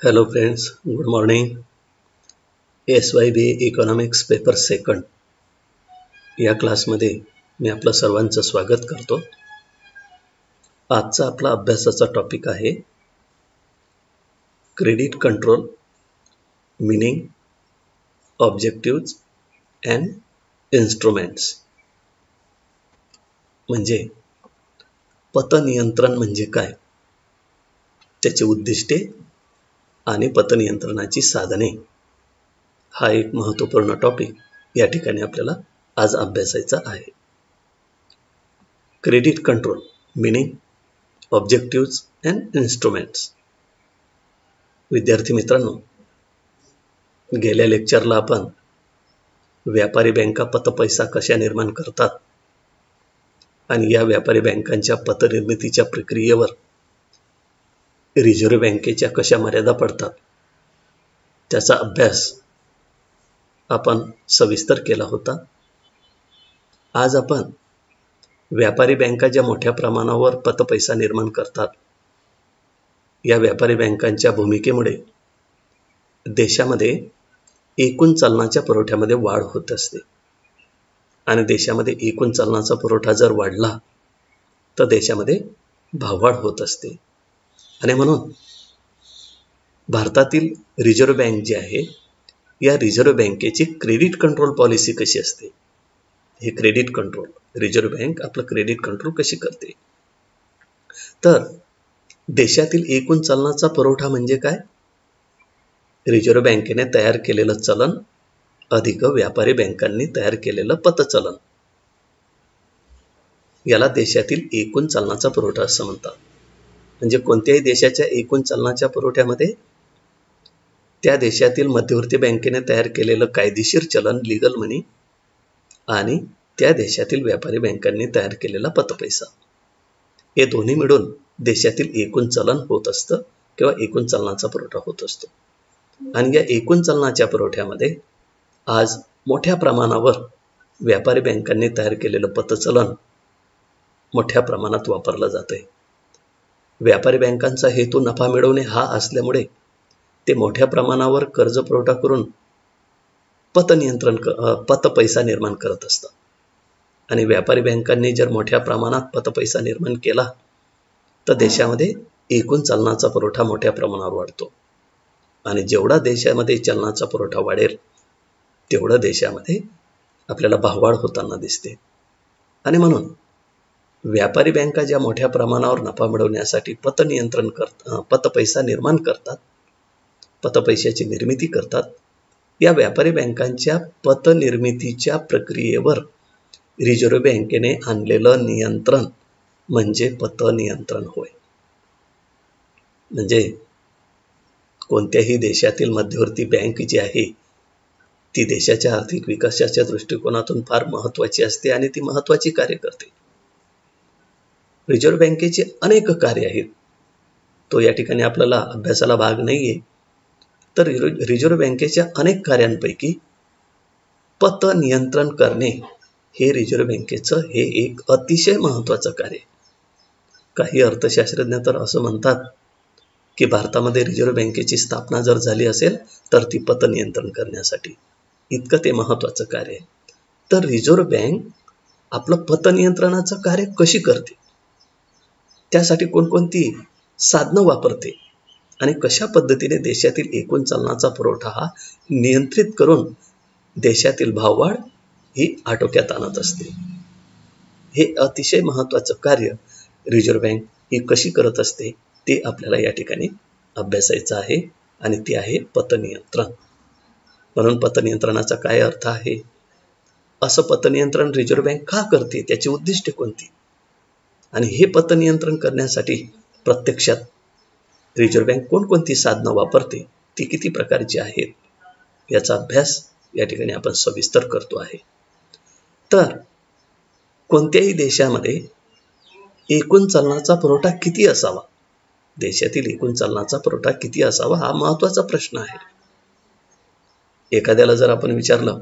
Hello friends, good morning. SYB economics paper second या क्लासमध्ये मी आपलं सर्वांचं स्वागत करतो. आजचा आपला अभ्यासाचा टॉपिक आहे credit control, meaning, objectives and instruments. म्हणजे पतनियंत्रण म्हणजे काय, त्याचे उद्दिष्टे आणि पतनियंत्रणाची साधने. हा एक महत्त्वपूर्ण टॉपिक या ठिकाणी आपल्याला आज अभ्यासायचा आहे. Credit control, meaning, objectives and instruments. विद्यार्थी मित्रांनो, गेल्या लेक्चरला आपण व्यापारी बँका पतपैसा कशा निर्माण करतात आणि या व्यापारी बँकांच्या पतनिर्मितीच्या प्रक्रियेवर रिझर्व्ह बँकेच्या कशा मर्यादा पडतात त्याचा अभ्यास आपण सविस्तर केला होता. आज आपण व्यापारी बँका ज्या मोठ्या प्रमाणावर पतपैसा निर्माण करतात, या व्यापारी बँकांच्या भूमिकेमुळे देशामध्ये एकूण चलनाच्या पुरवठ्यामध्ये वाढ होत असते आणि देशामध्ये एकूण चलनाचा पुरवठा जर वाढला तर देशामध्ये भाववाढ होत असते. आणि म्हणून भारतातील रिझर्व्ह बँक जी आहे, या रिझर्व्ह बँकेची क्रेडिट कंट्रोल पॉलिसी कशी असते, हे क्रेडिट कंट्रोल, रिझर्व्ह बँक आपलं क्रेडिट कंट्रोल कशी करते. तर देशातील एकूण चलनाचा पुरवठा म्हणजे काय? रिझर्व्ह बँकेने तयार केलेलं चलन अधिक व्यापारी बँकांनी तयार केलेलं पतचलन, याला देशातील एकूण चलनाचा पुरवठा असं म्हणतात. म्हणजे कोणत्याही देशाच्या एकूण चलनाच्या पुरवठ्यामध्ये त्या देशातील मध्यवर्ती बँकेने तयार केलेलं कायदेशीर चलन, लीगल मनी, आणि त्या देशातील व्यापारी बँकांनी तयार केलेला पतपैसा, हे दोन्ही मिळून देशातील एकूण चलन होत असतं किंवा एकूण चलनाचा पुरवठा होत असतो. आणि या एकूण चलनाच्या पुरवठ्यामध्ये आज मोठ्या प्रमाणावर व्यापारी बँकांनी तयार केलेलं पतचलन मोठ्या प्रमाणात वापरलं जातंय. व्यापारी बँकांचा हेतू नफा मिळवणे हा असल्यामुळे ते मोठ्या प्रमाणावर कर्ज पुरवठा करून पतपैसा निर्माण करत असतात. आणि व्यापारी बँकांनी जर मोठ्या प्रमाणात पतपैसा निर्माण केला तर देशामध्ये एकूण चलनाचा पुरवठा मोठ्या प्रमाणावर वाढतो. आणि जेवढा देशामध्ये चलनाचा पुरवठा वाढेल तेवढं देशामध्ये आपल्याला भाववाढ होताना दिसते. आणि म्हणून व्यापारी बँका ज्या मोठ्या प्रमाणावर नफा मिळवण्यासाठी पतपैसा निर्माण करतात, पतपैशाची निर्मिती करतात, या व्यापारी बँकांच्या पतनिर्मितीच्या प्रक्रियेवर रिझर्व्ह बँकेने आणलेलं नियंत्रण म्हणजे पतनियंत्रण होय. म्हणजे कोणत्याही देशातील मध्यवर्ती बँक जी आहे ती देशाच्या आर्थिक विकासाच्या दृष्टिकोनातून फार महत्त्वाची असते आणि ती महत्त्वाची कार्य करते. रिझर्व्ह बँकेचे अनेक कार्य आहेत, तो या ठिकाणी आपल्याला अभ्यासाला भाग नाहीये. तर रिझर्व्ह बँकेच्या अनेक कार्यांपैकी पतनियंत्रण करणे हे रिझर्व्ह बँकेचं हे एक अतिशय महत्त्वाचं कार्य. काही अर्थशास्त्रज्ञ तर असं म्हणतात की भारतामध्ये रिझर्व्ह बँकेची स्थापना जर झाली असेल तर ती पतनियंत्रण करण्यासाठी, इतकं ते महत्त्वाचं कार्य आहे. तर रिझर्व्ह बँक आपलं पतनियंत्रणाचं कार्य कशी करते, त्यासाठी कोणकोणती साधनं वापरते आणि कशा पद्धतीने देशातील एकूण चलनाचा पुरवठा हा नियंत्रित करून देशातील भाववाढ ही आटोक्यात आणत असते, हे अतिशय महत्त्वाचं कार्य रिझर्व्ह बँक ही कशी करत असते ते आपल्याला या ठिकाणी अभ्यासायचं आहे. आणि ते आहे पतनियंत्रण. म्हणून पतनियंत्रणाचा काय अर्थ आहे, असं पतनियंत्रण रिझर्व्ह बँक का करते, त्याची उद्दिष्टे कोणती, आणि हे पतनियंत्रण करण्यासाठी प्रत्यक्षात रिझर्व्ह बँक कोणकोणती साधनं वापरते, ती किती प्रकारची आहेत, याचा अभ्यास या ठिकाणी आपण सविस्तर करतो आहे. तर कोणत्याही देशामध्ये एकूण चलनाचा पुरवठा किती असावा, देशातील एकूण चलनाचा पुरवठा किती असावा हा महत्त्वाचा प्रश्न आहे. एखाद्याला जर आपण विचारलं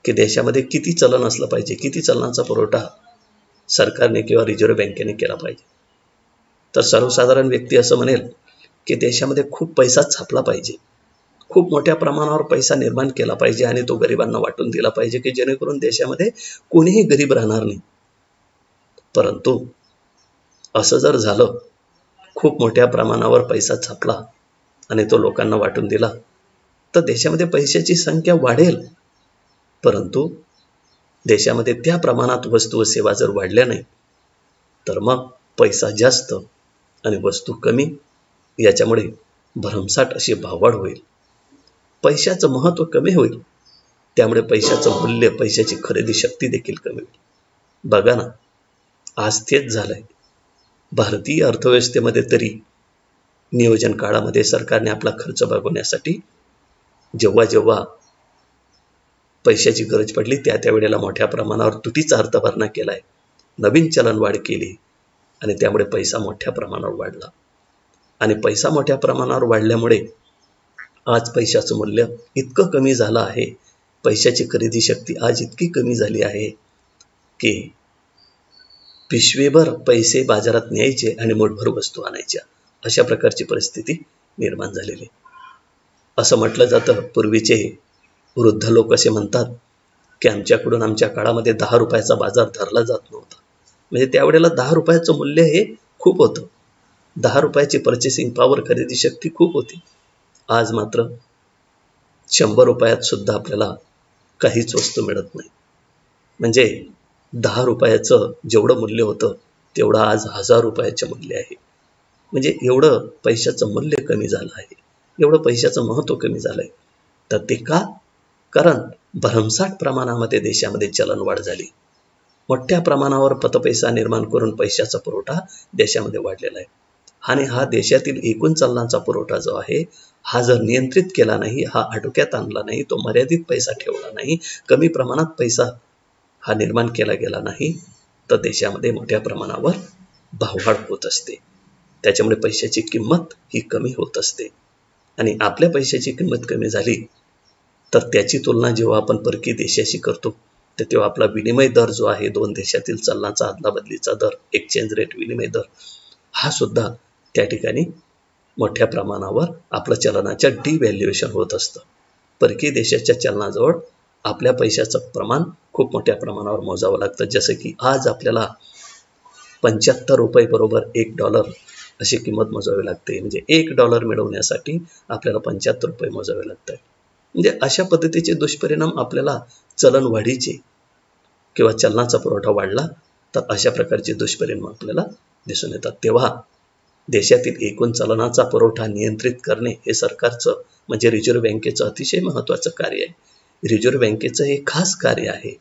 की देशामध्ये किती चलन असलं पाहिजे, किती चलनाचा पुरवठा सरकारने किंवा रिझर्व्ह बँकेने केला पाहिजे, तर सर्वसाधारण व्यक्ती असं म्हणेल की देशामध्ये खूप पैसा छापला पाहिजे, खूप मोठ्या प्रमाणावर पैसा निर्माण केला पाहिजे आणि तो गरिबांना वाटून दिला पाहिजे की जेणेकरून देशामध्ये कोणीही गरीब राहणार नाही. परंतु असं जर झालं, खूप मोठ्या प्रमाणावर पैसा छापला आणि तो लोकांना वाटून दिला, तर देशामध्ये पैशाची संख्या वाढेल, परंतु देशामध्ये त्या प्रमाणात वस्तू व सेवा जर वाढल्या नाही, तर मग पैसा जास्त आणि वस्तू कमी, याच्यामुळे भरमसाठ अशी भाववाढ होईल. पैशाचं महत्त्व कमी होईल, त्यामुळे पैशाचं मूल्य, पैशाची खरेदी शक्ती देखील कमी होईल. बघा ना, आज तेच झालंय. भारतीय अर्थव्यवस्थेमध्ये तरी नियोजन काळामध्ये सरकारने आपला खर्च भागवण्यासाठी जेव्हा जेव्हा पैशाची गरज पडली त्या वेळेला मोठ्या प्रमाणावर तुटीचा अर्थभरणा केलाय, नवीन चलनवाढ केली आणि त्यामुळे पैसा मोठ्या प्रमाणावर वाढला. आणि पैसा मोठ्या प्रमाणावर वाढल्यामुळे आज पैशाचं मूल्य इतकं कमी झालं आहे, पैशाची खरेदी शक्ती आज इतकी कमी झाली आहे की पिशवेभर पैसे बाजारात न्यायचे आणि मूठभर वस्तू आणायच्या, अशा प्रकारची परिस्थिती निर्माण झालेली. असं म्हटलं जातं, पूर्वीचे वृद्ध लोक असे म्हणतात की आमच्याकडून आमच्या काळामध्ये 10 रुपयाचा बाजार धरला जात नव्हता. म्हणजे त्यावेळेला 10 रुपयाचं मूल्य हे खूप होतं. 10 रुपयाची पर्चेसिंग पॉवर, खरेदी शक्ती खूप होती. आज मात्र 100 रुपयात सुद्धा आपल्याला काहीच वस्तू मिळत नाही. म्हणजे 10 रुपयाचं जेवढं मूल्य होतं तेवढं आज 1000 रुपयाचं मूल्य आहे. म्हणजे एवढं पैशाचं मूल्य कमी झालं आहे, एवढं पैशाचं महत्त्व कमी झालंय. तर ते का? कारण भरमसाठ प्रमाणामध्ये देशामध्ये चलनवाढ झाली. मोठ्या प्रमाणावर पतपैसा निर्माण करून पैशाचा पुरवठा देशामध्ये वाढलेला आहे. आणि हा देशातील एकूण चलनाचा पुरवठा जो आहे, हा जर नियंत्रित केला नाही, हा आटोक्यात आणला नाही, तो मर्यादित पैसा ठेवला नाही, कमी प्रमाणात पैसा हा निर्माण केला गेला नाही, तर देशामध्ये मोठ्या प्रमाणावर भाववाढ होत असते. त्याच्यामुळे पैशाची किंमत ही कमी होत असते. आणि आपल्या पैशाची किंमत कमी झाली तर त्याची तुलना जेव्हा आपण परकीय देशाशी करतो, तर तेव्हा आपला विनिमय दर जो आहे, दोन देशातील चलनाचा अदलाबदलीचा दर, एक्सचेंज रेट, विनिमय दर, हा सुद्धा त्या ठिकाणी मोठ्या प्रमाणावर आपलं चलनाच्या डिव्हॅल्युएशन होत असतं. परकीय देशाच्या चलनाजवळ आपल्या पैशाचं प्रमाण खूप मोठ्या प्रमाणावर मोजावं लागतं. जसं की आज आपल्याला 75 रुपये बरोबर $1 अशी किंमत मोजावी लागते. म्हणजे $1 मिळवण्यासाठी आपल्याला 75 रुपये मोजावे लागतात. म्हणजे अशा पद्धतीचे दुष्परिणाम आपल्याला चलनवाढीचे किंवा चलनाचा पुरवठा वाढला तर अशा प्रकारचे दुष्परिणाम आपल्याला दिसून येतात. तेव्हा देशातील एकूण चलनाचा पुरवठा नियंत्रित करणे हे सरकारचं म्हणजे रिझर्व्ह बँकेचं अतिशय महत्त्वाचं कार्य आहे. रिझर्व्ह बँकेचं हे खास कार्य आहे,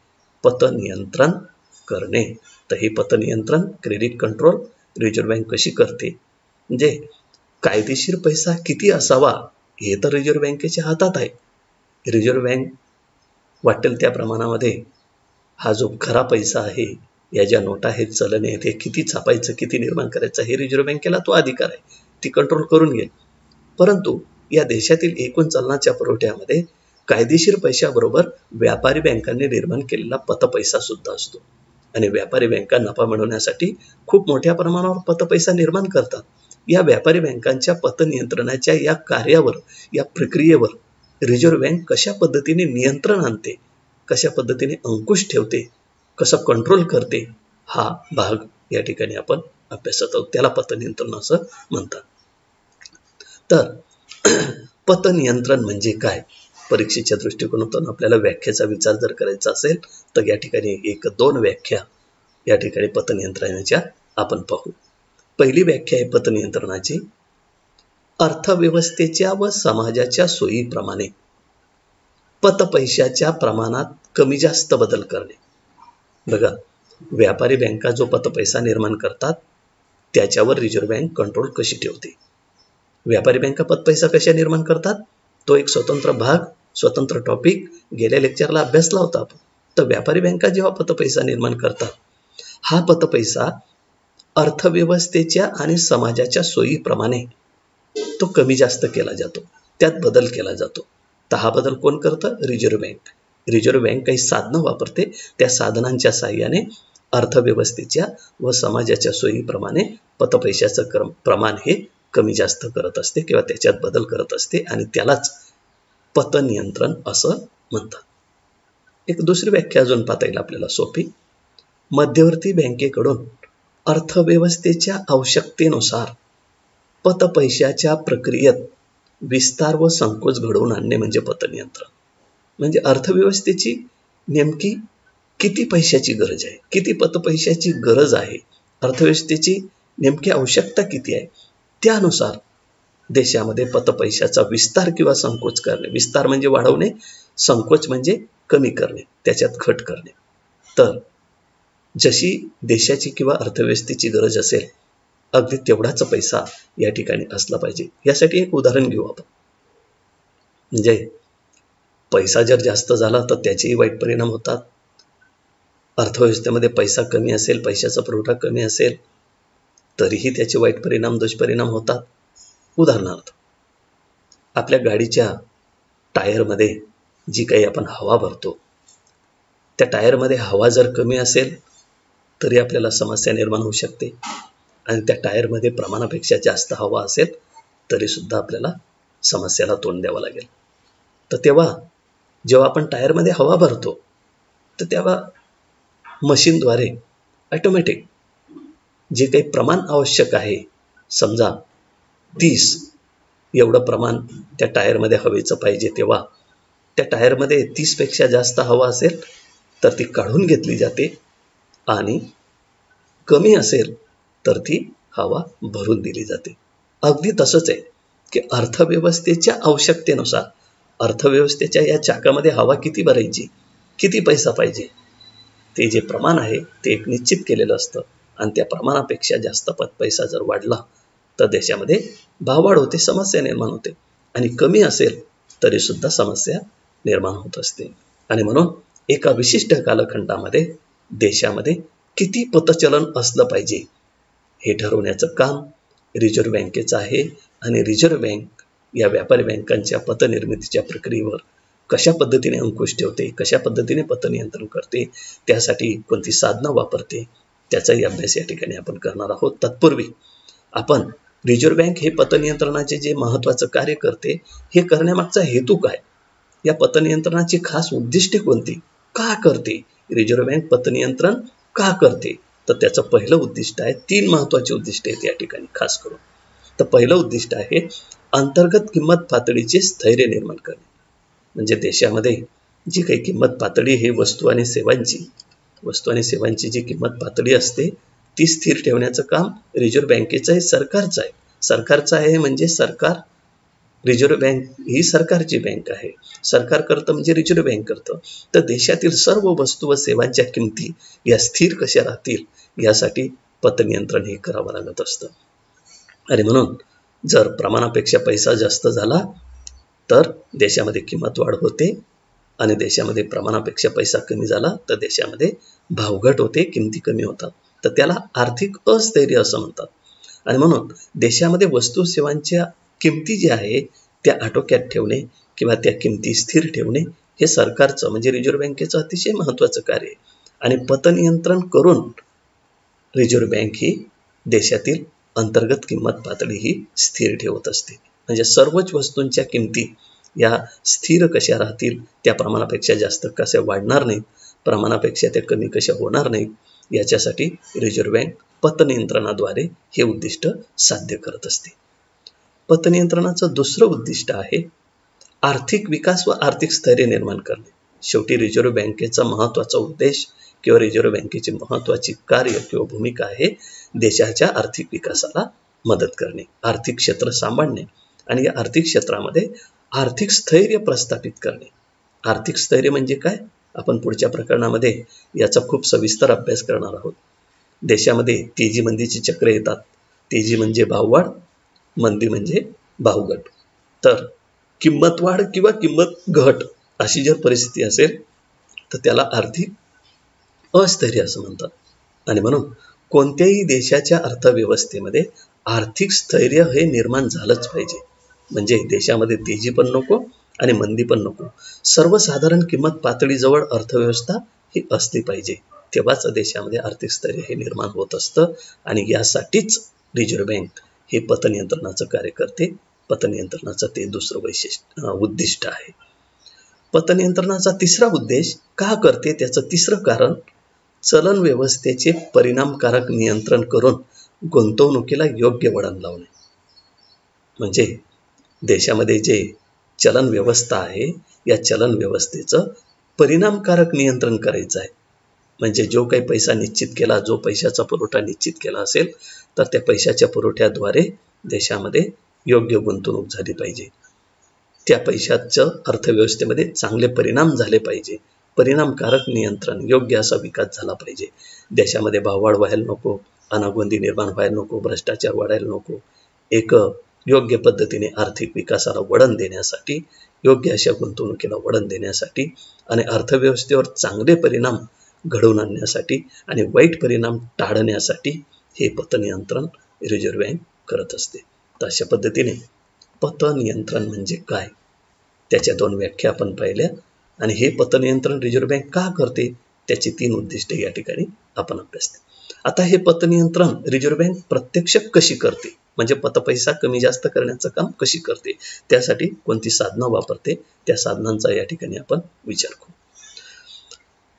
पतनियंत्रण करणे. तर हे पतनियंत्रण, क्रेडिट कंट्रोल रिझर्व्ह बँक कशी करते, म्हणजे कायदेशीर पैसा किती असावा हे तर रिझर्व्ह बँकेच्या हातात आहे. रिझर्व्ह बँक वाटेल त्या प्रमाणामध्ये हा जो खरा पैसा आहे, या ज्या नोटा आहेत, चलने आहेत, हे किती छापायचं, किती निर्माण करायचं, हे रिझर्व्ह बँकेला तो अधिकार आहे, ती कंट्रोल करून घेईल. परंतु या देशातील एकूण चलनाच्या पुरवठ्यामध्ये कायदेशीर पैशाबरोबर व्यापारी बँकांनी निर्माण केलेला पतपैसा सुद्धा असतो. आणि व्यापारी बँका नफा मिळवण्यासाठी खूप मोठ्या प्रमाणावर पतपैसा निर्माण करतात. या व्यापारी बँकांच्या पतनियंत्रणाच्या या कार्यावर, या प्रक्रियेवर रिझर्व्ह बँक कशा पद्धतीने नियंत्रण आणते, कशा पद्धतीने अंकुश ठेवते, कसं कंट्रोल करते, हा भाग या ठिकाणी आपण अभ्यासत आहोत. त्याला पतनियंत्रण असं म्हणतात. तर पतनियंत्रण म्हणजे काय, परीक्षेच्या दृष्टिकोनातून आपल्याला व्याख्याचा विचार जर करायचा असेल तर या ठिकाणी 1-2 व्याख्या या ठिकाणी पतनियंत्रणाच्या आपण पाहू. पहिली व्याख्या आहे पतनियंत्रणाची, अर्थव्यवस्थेच्या व समाजाच्या सोयीप्रमाणे पतपैशाच्या प्रमाणात कमी जास्त बदल करणे. बघा, व्यापारी बँका जो पतपैसा निर्माण करतात त्याच्यावर रिझर्व्ह बँक कंट्रोल कशी ठेवते. व्यापारी बँका पतपैसा कशा निर्माण करतात, तो एक स्वतंत्र भाग, स्वतंत्र टॉपिक गेल्या लेक्चरला अभ्यासला होता आपण. तर व्यापारी बँका जेव्हा पतपैसा निर्माण करतात, हा पतपैसा अर्थव्यवस्थेच्या आणि समाजाच्या सोयीप्रमाणे तो कमी जास्त केला जातो, त्यात बदल केला जातो. तर हा बदल कोण करतं, रिझर्व्ह बँक. रिझर्व्ह बँक काही साधनं वापरते, त्या साधनांच्या साहाय्याने अर्थव्यवस्थेच्या व समाजाच्या सोयीप्रमाणे पतपैशाचं प्रमाण हे कमी जास्त करत असते किंवा त्याच्यात बदल करत असते आणि त्यालाच पतनियंत्रण असं म्हणतात. एक दुसरी व्याख्या अजून पाहता येईल आपल्याला सोपी. मध्यवर्ती बँकेकडून अर्थव्यवस्थेच्या आवश्यकतेनुसार पतपैशाच्या प्रक्रियेत विस्तार व संकोच घडवून आणणे म्हणजे पतनियंत्रण. म्हणजे अर्थव्यवस्थेची नेमकी किती पैशाची गरज आहे, किती पतपैशाची गरज आहे, अर्थव्यवस्थेची नेमकी आवश्यकता किती आहे, त्यानुसार देशामध्ये पतपैशाचा विस्तार किंवा संकोच करणे. विस्तार म्हणजे वाढवणे, संकोच म्हणजे कमी करणे, त्याच्यात घट करणे. तर जशी देशाची किंवा अर्थव्यवस्थेची गरज असेल अगदी तेवढाच पैसा या ठिकाणी असला पाहिजे. यासाठी एक उदाहरण घेऊ आपण. म्हणजे पैसा जर जास्त झाला तर त्याचेही वाईट परिणाम होतात. अर्थव्यवस्थेमध्ये पैसा कमी असेल, पैशाचा पुरवठा कमी असेल तरीही त्याचे वाईट परिणाम, दुष्परिणाम होतात. उदाहरणार्थ, आपल्या गाडीच्या टायरमध्ये जी काही आपण हवा भरतो, त्या टायरमध्ये हवा जर कमी असेल तरी आपल्याला समस्या निर्माण होऊ शकते आणि त्या टायरमध्ये प्रमाणापेक्षा जास्त हवा असेल तरी सुद्धा आपल्याला समस्याला तोंड द्यावं लागेल. तर तेव्हा जेव्हा आपण टायरमध्ये हवा भरतो तर तेव्हा मशीनद्वारे ऑटोमॅटिक जे काही प्रमाण आवश्यक आहे, समजा 30 एवढं प्रमाण त्या टायरमध्ये हवेचं पाहिजे, तेव्हा त्या टायरमध्ये 30 पेक्षा जास्त हवा असेल तर ती काढून घेतली जाते आणि कमी असेल तर ती हवा भरून दिली जाते. अगदी तसंच आहे की अर्थव्यवस्थेच्या आवश्यकतेनुसार अर्थव्यवस्थेच्या या चाकामध्ये हवा किती भरायची, किती पैसा पाहिजे, ते जे प्रमाण आहे ते एक निश्चित केलेलं असतं आणि त्या प्रमाणापेक्षा जास्त पैसा जर वाढला तर देशामध्ये भाववाढ होते, समस्या निर्माण होते आणि कमी असेल तरी सुद्धा समस्या निर्माण होत असते. आणि म्हणून एका विशिष्ट कालखंडामध्ये देशामध्ये किती पतचलन असलं पाहिजे हे ठरवण्याचं काम रिझर्व्ह बँकेचं आहे. आणि रिझर्व्ह बँक या व्यापारी बँकांच्या पतनिर्मितीच्या प्रक्रियेवर कशा पद्धतीने अंकुश ठेवते, कशा पद्धतीने पतनियंत्रण करते, त्यासाठी कोणती साधनं वापरते, त्याचाही अभ्यास या ठिकाणी आपण करणार आहोत. तत्पूर्वी आपण रिझर्व्ह बँक हे पतनियंत्रणाचे जे महत्त्वाचं कार्य करते, हे करण्यामागचा हेतू काय, या पतनियंत्रणाची खास उद्दिष्टे कोणती, का करते रिझर्व्ह बँक पतनियंत्रण का करते, तर त्याचं पहिलं उद्दिष्ट आहे, 3 महत्त्वाची उद्दिष्टे आहेत या ठिकाणी खास करून. तर पहिलं उद्दिष्ट आहे अंतर्गत किंमत पातळीचे स्थैर्य निर्माण करणे. म्हणजे देशामध्ये जी काही किंमत पातळी हे वस्तू आणि सेवांची जी किंमत पातळी असते ती स्थिर ठेवण्याचं काम रिझर्व्ह बँकेचं आहे, सरकारचं आहे. म्हणजे सरकार, रिझर्व्ह बँक ही सरकारची बँक आहे, सरकार करतं म्हणजे रिझर्व्ह बँक करतं. तर देशातील सर्व वस्तू व सेवांच्या किमती या स्थिर कशा राहतील यासाठी पतनियंत्रण हे करावं लागत असतं. आणि म्हणून जर प्रमाणापेक्षा पैसा जास्त झाला तर देशामध्ये किंमत वाढ होते आणि देशामध्ये प्रमाणापेक्षा पैसा कमी झाला तर देशामध्ये भावघट होते, किमती कमी होतात. तर त्याला आर्थिक अस्थैर्य असं म्हणतात. आणि म्हणून देशामध्ये वस्तू सेवांच्या किमती ज्या आहे त्या आटोक्यात ठेवणे किंवा त्या किमती स्थिर ठेवणे हे सरकारचं म्हणजे रिझर्व्ह बँकेचं अतिशय महत्त्वाचं कार्य आहे. आणि पतनियंत्रण करून रिझर्व्ह बँक ही देशातील अंतर्गत किंमत पातळी ही स्थिर ठेवत असते. म्हणजे सर्वच वस्तूंच्या किमती या स्थिर कशा राहतील, त्या प्रमाणापेक्षा जास्त कशा वाढणार नाहीत, प्रमाणापेक्षा त्या कमी कशा होणार नाहीत, याच्यासाठी रिझर्व्ह बँक पतनियंत्रणाद्वारे हे उद्दिष्ट साध्य करत असते. पतनियंत्रणाचं दुसरं उद्दिष्ट आहे आर्थिक विकास व आर्थिक स्थैर्य निर्माण करणे. शेवटी रिझर्व्ह बँकेचा महत्त्वाचा उद्देश किंवा रिझर्व्ह बँकेची महत्त्वाची कार्य किंवा भूमिका आहे देशाच्या आर्थिक विकासाला मदत करणे, आर्थिक क्षेत्र सांभाळणे आणि या आर्थिक क्षेत्रामध्ये आर्थिक स्थैर्य प्रस्थापित करणे. आर्थिक स्थैर्य म्हणजे काय, आपण पुढच्या प्रकरणामध्ये याचा खूप सविस्तर अभ्यास करणार आहोत. देशामध्ये तेजी मंदीची चक्र येतात. तेजी म्हणजे भाववाढ, मंदी म्हणजे भावघट. तर किंमत वाढ किंवा किंमत घट अशी जर परिस्थिती असेल तर त्याला आर्थिक अस्थैर्य असं म्हणतात. आणि म्हणून कोणत्याही देशाच्या अर्थव्यवस्थेमध्ये आर्थिक स्थैर्य हे निर्माण झालंच पाहिजे. म्हणजे देशामध्ये तेजी पण नको आणि मंदी पण नको, सर्वसाधारण किंमत पातळीजवळ अर्थव्यवस्था ही असली पाहिजे, तेव्हाच देशामध्ये आर्थिक स्थैर्य हे निर्माण होत असतं. आणि यासाठीच रिझर्व्ह बँक हे पतनियंत्रणाचं कार्य करते. पतनियंत्रणाचं ते दुसरं उद्दिष्ट आहे. पतनियंत्रणाचा तिसरा उद्देश का करते त्याचं तिसरं कारण चलन व्यवस्थेचे परिणामकारक नियंत्रण करून गुंतवणुकीला योग्य वळण लावणे. म्हणजे देशामध्ये जे चलन व्यवस्था आहे या चलन व्यवस्थेचं परिणामकारक नियंत्रण करायचं आहे. म्हणजे जो काही पैसा निश्चित केला, जो पैशाचा पुरवठा निश्चित केला असेल तर त्या पैशाच्या पुरवठ्याद्वारे देशामध्ये योग्य गुंतवणूक झाली पाहिजे. त्या पैशाचं अर्थव्यवस्थेमध्ये चांगले परिणाम झाले पाहिजे. परिणामकारक नियंत्रण, योग्य असा विकास झाला पाहिजे. देशामध्ये भाववाढ व्हायला नको, अनागोंदी निर्माण व्हायला नको, भ्रष्टाचार वाढायला नको. एक योग्य पद्धतीने आर्थिक विकासाला वळण देण्यासाठी, योग्य अशा गुंतवणुकीला वळण देण्यासाठी आणि अर्थव्यवस्थेवर चांगले परिणाम घडवून आणण्यासाठी आणि वाईट परिणाम टाळण्यासाठी हे पतनियंत्रण रिझर्व्ह बँक करत असते. तर अशा पद्धतीने पतनियंत्रण म्हणजे काय त्याच्या 2 व्याख्या आपण पाहिल्या आणि हे पतनियंत्रण रिझर्व्ह बँक का करते त्याची 3 उद्दिष्टे या ठिकाणी आपण अभ्यासले. आता हे पतनियंत्रण रिझर्व्ह बँक प्रत्यक्ष कशी करते, म्हणजे पतपैसा कमी जास्त करण्याचं काम कशी करते, त्यासाठी कोणती साधनं वापरते, त्या साधनांचा या ठिकाणी आपण विचार करू.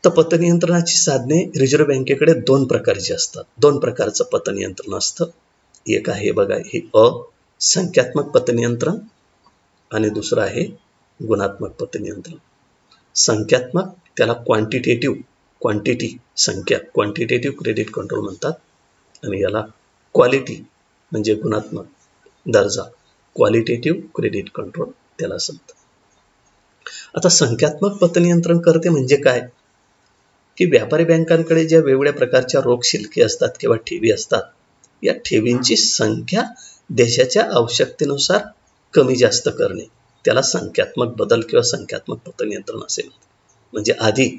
तर पतनियंत्रणाची साधने रिझर्व्ह बँकेकडे 2 प्रकारची असतात. 2 प्रकारचं पतनियंत्रण असतं. एक आहे बघा हे संख्यात्मक पतनियंत्रण आणि दुसरं आहे गुणात्मक पतनियंत्रण. संख्यात्मक त्याला क्वांटिटेटिव्ह क्रेडिट कंट्रोल म्हणतात आणि याला क्वालिटी म्हणजे गुणात्मक दर्जा, क्वालिटेटिव्ह क्रेडिट कंट्रोल त्याला सांगतात. आता संख्यात्मक पतनियंत्रण करते म्हणजे काय की व्यापारी बँकांकडे ज्या वेगवेगळ्या प्रकारच्या रोख शिल्लकी असतात किंवा ठेवी असतात, या ठेवींची संख्या देशाच्या आवश्यकतेनुसार कमी जास्त करणे, त्याला संख्यात्मक बदल किंवा संख्यात्मक पतनियंत्रण असे म्हणतात. म्हणजे आधी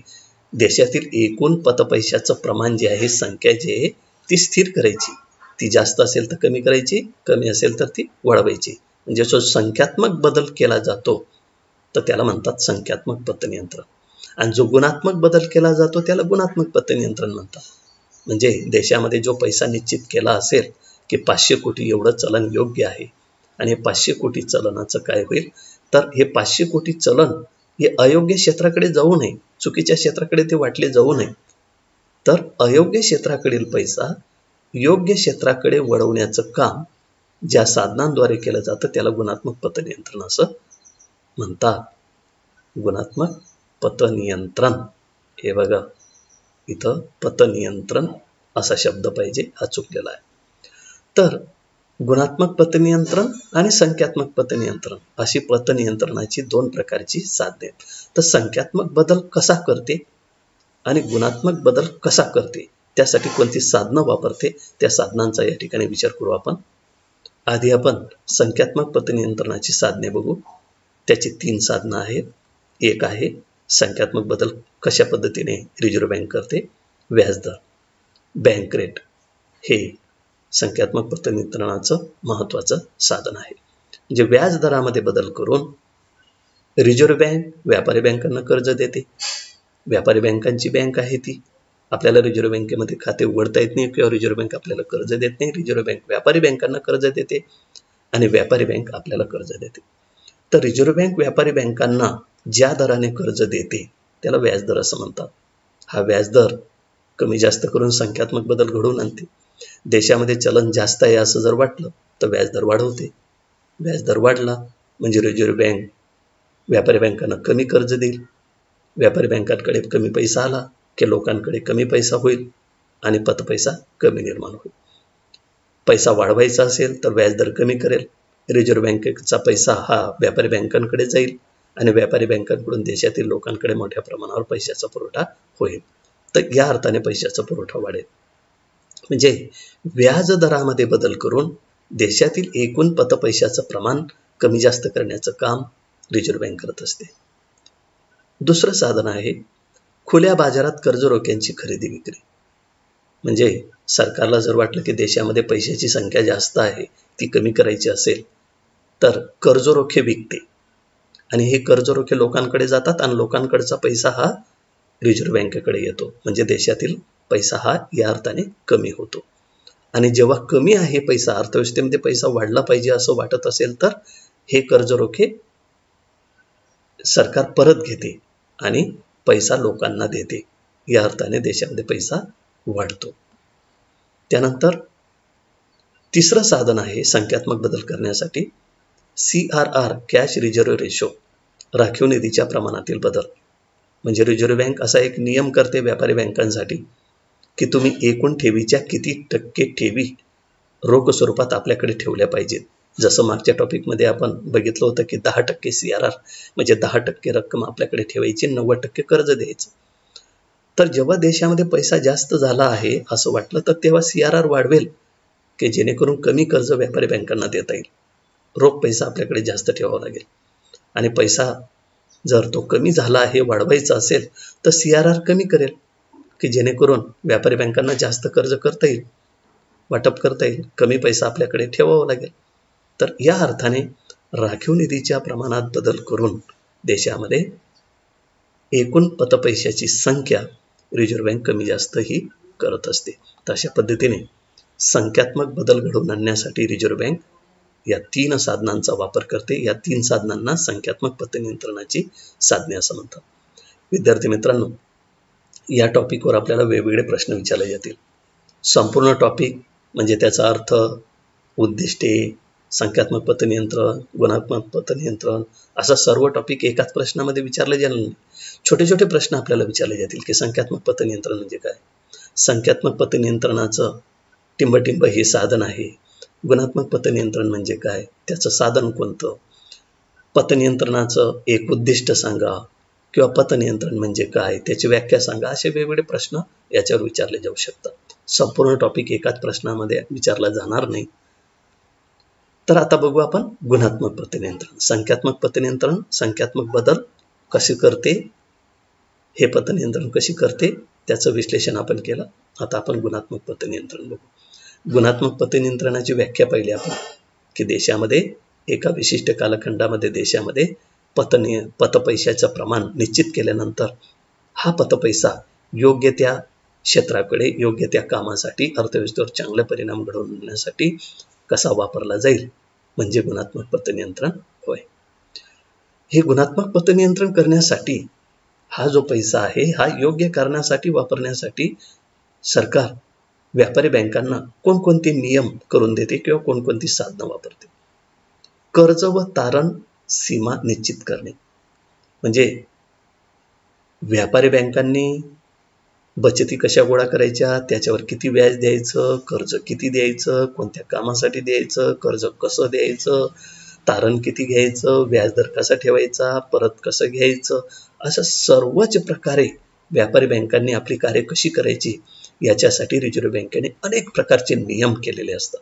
देशातील एकूण पतपैशाचं प्रमाण जे आहे, संख्या जी आहे ती स्थिर करायची, ती जास्त असेल तर कमी करायची, कमी असेल तर ती वाढवायची. म्हणजे जो संख्यात्मक बदल केला जातो तर त्याला म्हणतात संख्यात्मक पतनियंत्रण आणि जो गुणात्मक बदल केला जातो त्याला गुणात्मक पतनियंत्रण म्हणतात. म्हणजे देशामध्ये जो पैसा निश्चित केला असेल की 500 कोटी एवढं चलन योग्य आहे आणि हे 500 कोटी चलनाचं काय होईल तर हे 500 कोटी चलन हे अयोग्य क्षेत्राकडे जाऊ नये, चुकीच्या क्षेत्राकडे ते वाटले जाऊ नये, तर अयोग्य क्षेत्राकडील पैसा योग्य क्षेत्राकडे वळवण्याचं काम ज्या साधनांद्वारे केलं जातं त्याला गुणात्मक पतनियंत्रण असं म्हणतात. गुणात्मक पतनियंत्रण, हे बघा इथं पतनियंत्रण असा शब्द पाहिजे, हा चुकलेला आहे. तर गुणात्मक पतनियंत्रण आणि संख्यात्मक पतनियंत्रण अशी पतनियंत्रणाची 2 प्रकारची साधने आहेत. तर संख्यात्मक बदल कसा करते आणि गुणात्मक बदल कसा करते त्यासाठी कोणती साधनं वापरते त्या साधनांचा या ठिकाणी विचार करू आपण. आधी आपण संख्यात्मक पतनियंत्रणाची साधने बघू. त्याची 3 साधनं आहेत. एक आहे संख्यात्मक बदल कशा पद्धतीने रिझर्व्ह बँक करते, व्याजदर, बँक रेट हे संख्यात्मक पतनियंत्रणाचं महत्त्वाचं साधन आहे. म्हणजे व्याज दरामध्ये बदल करून रिझर्व्ह बँक व्यापारी बँकांना कर्ज देते. व्यापारी बँकांची बँक आहे ती, आपल्याला रिझर्व्ह बँकेमध्ये खाते उघडता येत नाही किंवा रिझर्व्ह बँक आपल्याला कर्ज देत नाही. रिझर्व्ह बँक व्यापारी बँकांना कर्ज देते आणि व्यापारी बँक आपल्याला कर्ज देते. तर रिझर्व्ह बँक व्यापारी बँकांना ज्या दराने कर्ज देते त्याला व्याजदर असं म्हणतात. हा व्याजदर कमी जास्त करून संख्यात्मक बदल घडवून आणते. देशामध्ये चलन जास्त आहे असं जर वाटलं तर व्याजदर वाढवते. व्याजदर वाढला म्हणजे रिझर्व्ह बँक व्यापारी बँकांना कमी कर्ज देईल. व्यापारी बँकांकडे कमी पैसा आला की लोकांकडे कमी पैसा होईल आणि पतपैसा कमी निर्माण होईल. पैसा वाढवायचा असेल तर व्याजदर कमी करेल. रिझर्व्ह बँकेचा पैसा हा व्यापारी बँकांकडे जाईल आणि व्यापारी बँकांकडून देशातील लोकांकडे मोठ्या प्रमाणावर पैशाचा पुरवठा होईल. तर या अर्थाने पैशाचा पुरवठा वाढेल. म्हणजे व्याज दरामध्ये बदल करून देशातील एकूण पतपैशाचं प्रमाण कमी जास्त करण्याचं काम रिझर्व्ह बँक करत असते. दुसरं साधन आहे खुल्या बाजारात कर्जरोख्यांची खरेदी विक्री. म्हणजे सरकारला जर वाटलं की देशामध्ये पैशाची संख्या जास्त आहे, ती कमी करायची असेल तर कर्जरोखे विकते आणि हे कर्जरोखे लोकांकडे जातात आणि लोकांकडचा पैसा हा रिझर्व्ह बँकेकडे येतो. म्हणजे देशातील पैसा हा या अर्थाने कमी होतो. आणि जेव्हा कमी आहे पैसा, अर्थव्यवस्थेमध्ये पैसा वाढला पाहिजे असं वाटत असेल, तर हे कर्ज रोखे सरकार परत घेते आणि पैसा लोकांना देते. या अर्थाने देशामध्ये पैसा वाढतो. त्यानंतर तिसरं साधन आहे संख्यात्मक बदल करण्यासाठी CRR, कॅश रिझर्व्ह रेशो, राखीव निधीच्या प्रमाणातील बदल. म्हणजे रिझर्व्ह बँक असा एक नियम करते व्यापारी बँकांसाठी की तुम्ही एकूण ठेवीच्या किती टक्के ठेवी रोख स्वरूपात आपल्याकडे ठेवल्या पाहिजेत. जसं मागच्या टॉपिकमध्ये आपण बघितलं होतं की 10% CRR म्हणजे 10% रक्कम आपल्याकडे ठेवायची, 90% कर्ज द्यायचं. तर जेव्हा देशामध्ये पैसा जास्त झाला आहे असं वाटलं, तर तेव्हा CRR वाढवेल की जेणेकरून कमी कर्ज व्यापारी बँकांना देता येईल. रोख पैसा आपल्याकडे जास्त ठेवावा लागेल. आणि पैसा जर तो कमी झाला आहे, वाढवायचा असेल, तर CRR कमी करेल की जेणेकरून व्यापारी बँकांना जास्त कर्ज करता येईल, वाटप करता येईल, कमी पैसा आपल्याकडे ठेवावा लागेल. तर या अर्थाने राखीव निधीच्या प्रमाणात बदल करून देशामध्ये एकूण पतपैशाची संख्या रिझर्व्ह बँक कमी जास्त ही करत असते. तर अशा पद्धतीने संख्यात्मक बदल घडवून आणण्यासाठी रिझर्व्ह बँक या 3 साधनांचा वापर करते. या 3 साधनांना संख्यात्मक पतनियंत्रणाची साधने असं म्हणतात. विद्यार्थी मित्रांनो, या टॉपिकवर आपल्याला वेगवेगळे प्रश्न विचारले जातील. संपूर्ण टॉपिक म्हणजे त्याचा अर्थ, उद्दिष्टे, संख्यात्मक पतनियंत्रण, गुणात्मक पतनियंत्रण, असा सर्व टॉपिक एकाच प्रश्नामध्ये विचारले जाणार नाही. छोटे छोटे प्रश्न आपल्याला विचारले जातील की संख्यात्मक पतनियंत्रण म्हणजे काय, संख्यात्मक पतनियंत्रणाचं टिंबटिंब हे साधन आहे, गुणात्मक पतनियंत्रण म्हणजे काय, त्याचं साधन कोणतं, पतनियंत्रणाचं एक उद्दिष्ट सांगा, किंवा पतनियंत्रण म्हणजे काय, त्याची व्याख्या सांगा. असे वेगवेगळे प्रश्न याच्यावर विचारले जाऊ शकतात. संपूर्ण टॉपिक एकाच प्रश्नामध्ये विचारला जाणार नाही. तर आता बघू आपण गुणात्मक पतनियंत्रण. संख्यात्मक पतनियंत्रण संख्यात्मक बदल कसे करते, हे पतनियंत्रण कशी करते, त्याचं विश्लेषण आपण केलं. आता आपण गुणात्मक पतनियंत्रण बघू. गुणात्मक पतनियंत्रणाची व्याख्या पाहिली आपण की देशामध्ये एका विशिष्ट कालखंडामध्ये देशामध्ये पतपैशाचं प्रमाण निश्चित केल्यानंतर हा पतपैसा योग्य त्या क्षेत्राकडे, योग्य त्या कामासाठी, अर्थव्यवस्थेवर चांगले परिणाम घडवण्यासाठी कसा वापरला जाईल, म्हणजे गुणात्मक पतनियंत्रण होय. हे गुणात्मक पतनियंत्रण करण्यासाठी हा जो पैसा आहे हा योग्य कारणासाठी वापरण्यासाठी सरकार व्यापारी बँकांना कोणकोणते नियम करून देते किंवा कोणकोणती साधनं वापरते. कर्ज व तारण सीमा निश्चित करणे, म्हणजे व्यापारी बँकांनी बचती कशा गोळा करायच्या, त्याच्यावर किती व्याज द्यायचं, कर्ज किती द्यायचं, कोणत्या कामासाठी द्यायचं, कर्ज कसं द्यायचं, तारण किती घ्यायचं, व्याजदर कसा ठेवायचा, परत कसं घ्यायचं, असं सर्वच प्रकारे व्यापारी बँकांनी आपली कार्य कशी करायची याच्यासाठी रिझर्व्ह बँकेने अनेक प्रकारचे नियम केलेले असतात.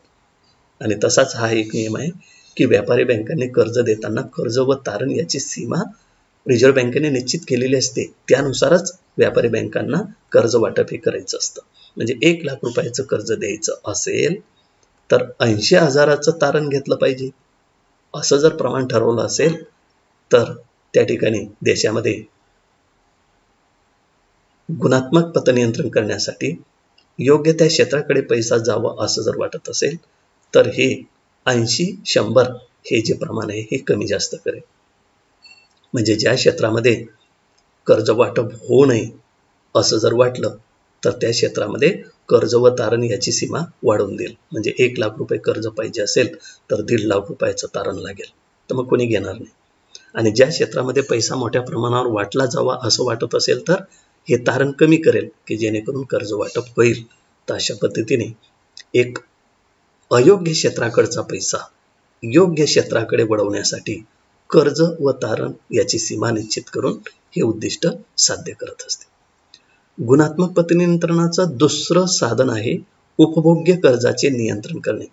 आणि तसाच हा एक नियम आहे की व्यापारी बँकांनी कर्ज देताना कर्ज व तारण याची सीमा रिझर्व्ह बँकेने निश्चित केलेली असते. त्यानुसारच व्यापारी बँकांना कर्ज वाटप हे करायचं असतं. म्हणजे 1 लाख रुपयाचं कर्ज द्यायचं असेल तर 80,000चं तारण घेतलं पाहिजे, असं जर प्रमाण ठरवलं असेल तर त्या ठिकाणी देशामध्ये गुणात्मक पतनियंत्रण करण्यासाठी योग्य त्या क्षेत्राकडे पैसा जावा असं जर वाटत असेल तर हे 80-100 हे जे प्रमाण आहे हे कमी जास्त करेल. म्हणजे ज्या क्षेत्रामध्ये कर्ज वाटप होऊ नये असं जर वाटलं तर त्या क्षेत्रामध्ये कर्ज व तारण याची सीमा वाढवून देईल. म्हणजे 1 लाख रुपये कर्ज पाहिजे असेल तर 1.5 लाख रुपयाचं तारण लागेल, तर मग कोणी घेणार नाही. आणि ज्या क्षेत्रामध्ये पैसा मोठ्या प्रमाणावर वाटला जावा असं वाटत असेल तर हे तारण कमी करेल की जेणेकरून कर्ज वाटप होईल. तर अशा पद्धतीने एक अयोग्य क्षेत्राकडचा पैसा योग्य क्षेत्राकडे वळवण्यासाठी कर्ज व तारण याची सीमा निश्चित करून हे उद्दिष्ट साध्य करत असते. गुणात्मक पतनियंत्रणाचं दुसरं साधन आहे उपभोग्य कर्जाचे नियंत्रण करणे.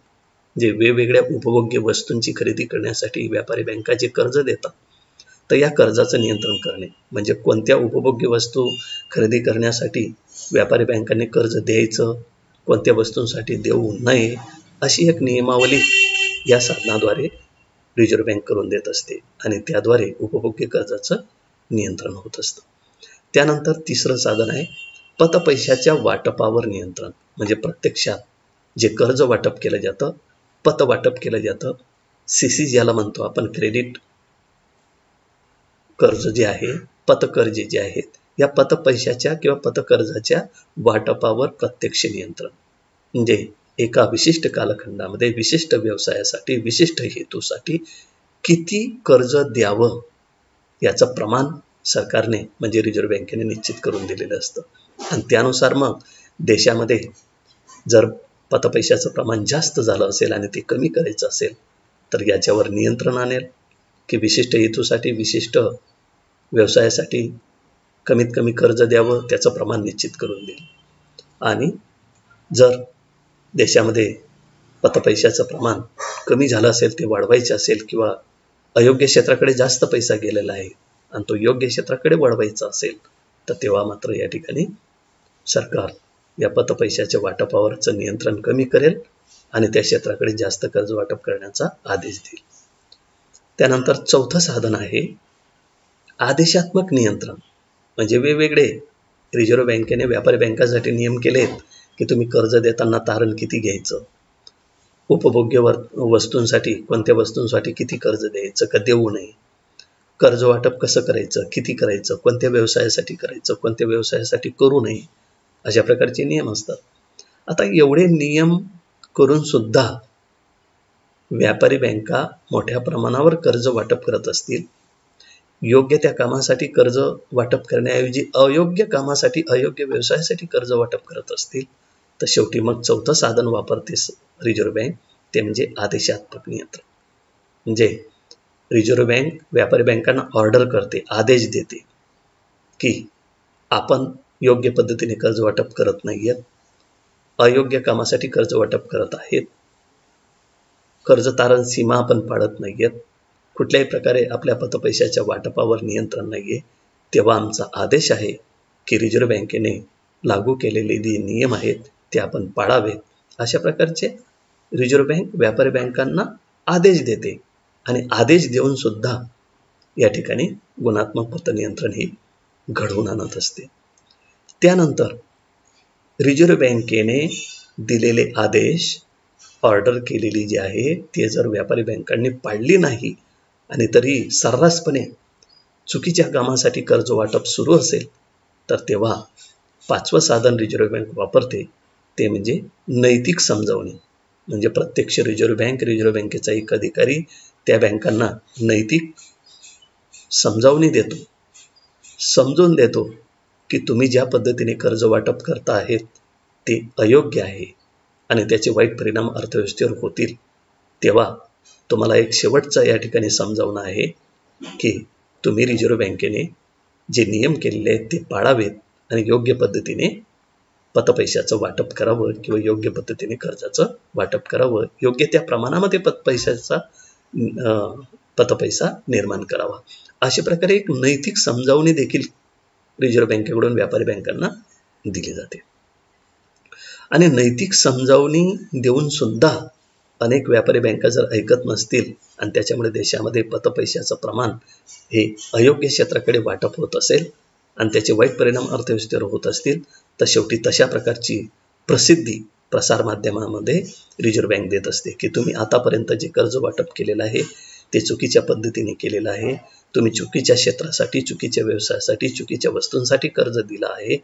जे वेगवेगळ्या उपभोग्य वस्तूंची खरेदी करण्यासाठी व्यापारी बँका जे कर्ज देतात तर या कर्जाचं नियंत्रण करणे. म्हणजे कोणत्या उपभोग्य वस्तू खरेदी करण्यासाठी व्यापारी बँकांनी कर्ज द्यायचं, कोणत्या वस्तूंसाठी देऊ नये, अशी एक नियमावली या साधनाद्वारे रिझर्व्ह बँक करून देत असते आणि त्याद्वारे उपभोग्य कर्जाचं नियंत्रण होत असतं. त्यानंतर तिसरं साधन आहे पतपैशाच्या वाटपावर नियंत्रण. म्हणजे प्रत्यक्षात जे कर्ज वाटप केलं जातं, पत वाटप केलं जातं, सीसी ज्याला म्हणतो आपण, क्रेडिट कर्ज जे आहे, पतकर्जे जे आहेत, या पत पैशाच्या किंवा पतकर्जाच्या वाटपावर प्रत्यक्ष नियंत्रण. म्हणजे एका विशिष्ट कालखंडामध्ये विशिष्ट व्यवसायासाठी विशिष्ट हेतूसाठी किती कर्ज द्यावं याचं प्रमाण सरकारने म्हणजे रिझर्व्ह बँकेने निश्चित करून दिलेलं असतं. आणि त्यानुसार मग देशामध्ये जर पतपैशाचं प्रमाण जास्त झालं असेल आणि ते कमी करायचं असेल तर याच्यावर नियंत्रण आणेल की विशिष्ट हेतूसाठी विशिष्ट व्यवसायासाठी कमीत कमी कर्ज द्यावं, त्याचं प्रमाण निश्चित करून देईल. आणि जर देशामध्ये पतपैशाचं प्रमाण कमी झालं असेल, ते वाढवायचे असेल किंवा अयोग्य क्षेत्राकडे जास्त पैसा गेलेला आहे आणि तो योग्य क्षेत्राकडे वाढवायचा असेल तर तेव्हा मात्र या ठिकाणी सरकार या पतपैशाच्या वाटपावरचं नियंत्रण कमी करेल आणि त्या क्षेत्राकडे जास्त कर्ज वाटप करण्याचा आदेश देईल. त्यानंतर चौथं साधन आहे आदेशात्मक नियंत्रण. म्हणजे वेगवेगळे रिझर्व्ह बँकेने व्यापारी बँकांसाठी नियम केलेत की तुम्ही कर्ज देताना तारण किती घ्यायचं, उपभोग्य वस्तूंसाठी कोणत्या वस्तूंसाठी किती कर्ज द्यायचं का देऊ नये, कर्ज वाटप कसं करायचं, किती करायचं, कोणत्या व्यवसायासाठी करायचं, कोणत्या व्यवसायासाठी करू नये, अशा प्रकारचे नियम असतात. आता एवढे नियम करून सुद्धा व्यापारी बँका मोठ्या प्रमाणावर कर्ज वाटप करत असतील, योग्य त्या कामासाठी कर्ज वाटप करण्याऐवजी अयोग्य कामासाठी अयोग्य व्यवसायासाठी कर्ज वाटप करत असतील तर शेवटी मग चौथं साधन वापरते रिझर्व्ह बँक, ते म्हणजे आदेशात्मक नियंत्रण. म्हणजे रिझर्व्ह बँक व्यापारी बँकांना ऑर्डर करते, आदेश देते की आपण योग्य पद्धतीने कर्ज वाटप करत नाहीयेत, अयोग्य कामासाठी कर्ज वाटप करत आहेत, कर्ज तारण सीमा आपण पाळत नाहीयेत, कुठल्याही प्रकारे आपल्या पतपैशाच्या वाटपावर नियंत्रण नाहीये. तेव्हा आमचा आदेश आहे की रिझर्व्ह बँकेने लागू केलेले जे नियम आहेत ते आपण पाळावेत. अशा प्रकारचे रिझर्व्ह बँक व्यापारी बँकांना आदेश देते आणि आदेश देऊन सुद्धा या ठिकाणी गुणात्मक पतनियंत्रण ही घडवून आणत असते. त्यानंतर रिझर्व्ह बँकेने दिलेले आदेश, ऑर्डर केलेली जी आहे ते जर व्यापारी बँकांनी पाळली नाही आणि तरी सर्रासपणे चुकीच्या कामासाठी कर्ज वाटप सुरू असेल तर तेव्हा पाचवं साधन रिझर्व्ह बँक वापरते, ते म्हणजे नैतिक समजावणी. म्हणजे प्रत्यक्ष रिझर्व्ह बँकेचा एक अधिकारी त्या बँकांना नैतिक समजावणी देतो, समजून देतो की तुम्ही ज्या पद्धतीने कर्ज वाटप करता आहेत ते अयोग्य आहे आणि त्याचे वाईट परिणाम अर्थव्यवस्थेवर होतील. तेव्हा तुम्हाला एक शेवटचा या ठिकाणी समजावणं आहे की तुम्ही रिझर्व्ह बँकेने जे नियम केलेले आहेत ते पाळावेत आणि योग्य पद्धतीने पतपैशाचं वाटप करावं किंवा योग्य पद्धतीने कर्जाचं वाटप करावं, योग्य त्या प्रमाणामध्ये पतपैसा निर्माण करावा. अशा प्रकारे एक नैतिक समजावणी देखील रिझर्व्ह बँकेकडून व्यापारी बँकांना दिली जाते. आणि नैतिक समजावणी देऊन सुद्धा अनेक व्यापारी बँका जर ऐकत नसतील आणि त्याच्यामुळे देशामध्ये पतपैशाचं प्रमाण हे अयोग्य क्षेत्राकडे वाटप होत असेल आणि त्याचे वाईट परिणाम अर्थव्यवस्थेवर होत असतील तर शेवटी तशा प्रकारची प्रसिद्धी प्रसारमाध्यमामध्ये रिझर्व्ह बँक देत असते की तुम्ही आतापर्यंत जे कर्ज वाटप केलेलं आहे ते चुकीच्या पद्धतीने केलेलं आहे, तुम्ही चुकीच्या क्षेत्रासाठी, चुकीच्या व्यवसायासाठी, चुकीच्या वस्तूंसाठी कर्ज दिलं आहे,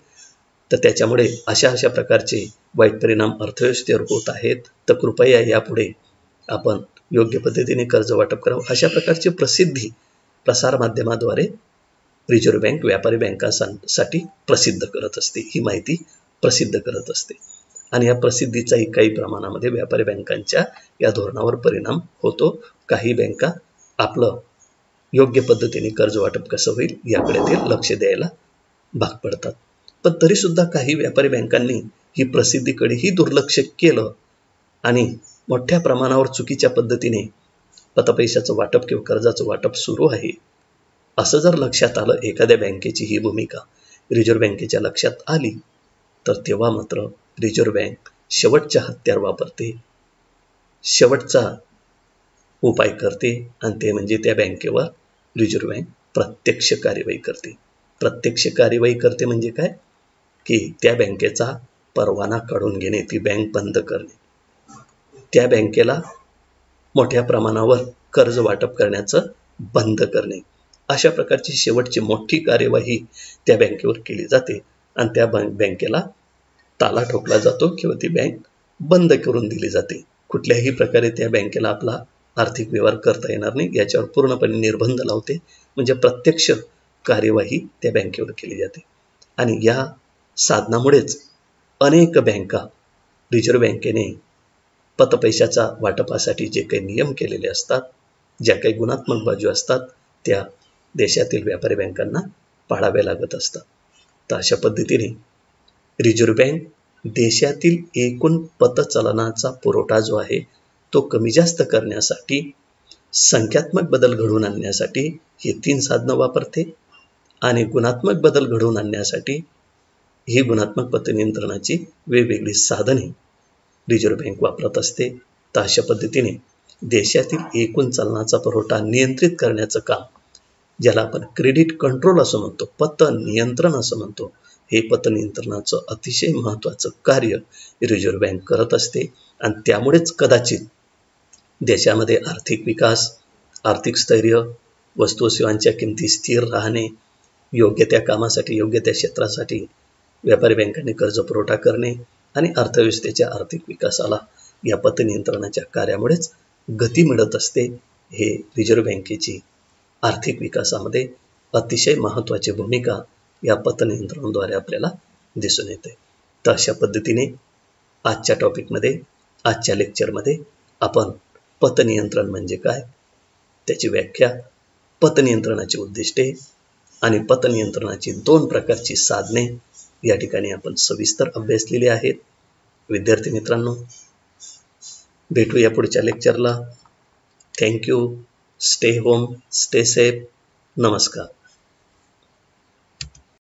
तर त्याच्यामुळे अशा प्रकारचे वाईट परिणाम अर्थव्यवस्थेवर होत आहेत, तर कृपया यापुढे आपण योग्य पद्धतीने कर्ज वाटप करावं. अशा प्रकारची प्रसिद्धी प्रसारमाध्यमाद्वारे रिझर्व्ह बँक व्यापारी बँकांसाठी प्रसिद्ध करत असते, ही माहिती प्रसिद्ध करत असते. आणि या प्रसिद्धीचाही काही प्रमाणामध्ये व्यापारी बँकांच्या या धोरणावर परिणाम होतो. काही बँका आपलं योग्य पद्धतीने कर्ज वाटप कसं होईल याकडे ते लक्ष द्यायला भाग पडतात. पण तरी सुद्धा काही व्यापारी बँकांनी ही प्रसिद्धीकडेही दुर्लक्ष केलं आणि मोठ्या प्रमाणावर चुकीच्या पद्धतीने पतपैशाचं वाटप किंवा कर्जाचं वाटप सुरू आहे असं जर लक्षात आलं, एखाद्या बँकेची ही भूमिका रिझर्व्ह बँकेच्या लक्षात आली तर तेव्हा मात्र रिझर्व्ह बँक शेवटच्या हत्यार वापरते, शेवटचा उपाय करते आणि ते म्हणजे त्या बँकेवर रिझर्व्ह बँक प्रत्यक्ष कार्यवाही करते. प्रत्यक्ष कार्यवाही करते म्हणजे काय की त्या बँकेचा परवाना काढून घेणे, ती बँक बंद करणे. त्या बँकेला मोठ्या प्रमाणावर कर्ज वाटप करण्याचं बंद करणे, अशा प्रकारची शेवटची मोठी कार्यवाही त्या बँकेवर केली जाते आणि त्या बँकेला ताला ठोकला जातो किंवा ती बँक बंद करून दिली जाते. कुठल्याही प्रकारे त्या बँकेला आपला आर्थिक व्यवहार करता येणार नाही याच्यावर पूर्णपणे निर्बंध लावते. म्हणजे प्रत्यक्ष कार्यवाही त्या बँकेवर केली जाते. आणि या साधनामुळेच अनेक बँका रिझर्व्ह बँकेने पतपैशाच्या वाटपासाठी जे काही नियम केलेले असतात, ज्या काही गुणात्मक बाजू असतात, त्या देशातील व्यापारी बँकांना पाळाव्या लागत असतात. तर अशा पद्धतीने रिझर्व्ह बँक देशातील एकूण पतचलनाचा पुरवठा जो आहे तो कमी जास्त करण्यासाठी, संख्यात्मक बदल घडवून आणण्यासाठी हे 3 साधनं वापरते आणि गुणात्मक बदल घडवून आणण्यासाठी ही गुणात्मक पतनियंत्रणाची वेगवेगळी साधने रिझर्व्ह बँक वापरत असते. तर अशा पद्धतीने देशातील एकूण चलनाचा पुरवठा नियंत्रित करण्याचं काम, ज्याला आपण क्रेडिट कंट्रोल असं म्हणतो, पत नियंत्रण असं म्हणतो, हे पतनियंत्रणाचं अतिशय महत्त्वाचं कार्य रिझर्व्ह बँक करत असते. आणि त्यामुळेच कदाचित देशामध्ये आर्थिक विकास, आर्थिक स्थैर्य, वस्तू व सेवांच्या किमती स्थिर राहणे, योग्य त्या कामासाठी, योग्य त्या क्षेत्रासाठी व्यापारी बँकांनी कर्ज पुरवठा करणे आणि अर्थव्यवस्थेच्या आर्थिक विकासाला या पतनियंत्रणाच्या कार्यामुळेच गती मिळत असते. हे रिझर्व्ह बँकेची आर्थिक विकासामध्ये अतिशय महत्त्वाची भूमिका या पतनियंत्रणाद्वारे आपल्याला दिसून येते. तर अशा पद्धतीने आजच्या टॉपिकमध्ये, आजच्या लेक्चरमध्ये आपण पतनियंत्रण म्हणजे काय, त्याची व्याख्या, पतनियंत्रणाची उद्दिष्टे आणि पतनियंत्रणाची 2 प्रकारची साधने या ठिकाणी आपण सविस्तर अभ्यासलेली आहेत. विद्यार्थी मित्रांनो, भेटूया पुढच्या लेक्चरला. Thank you. Stay home, stay safe. नमस्कार.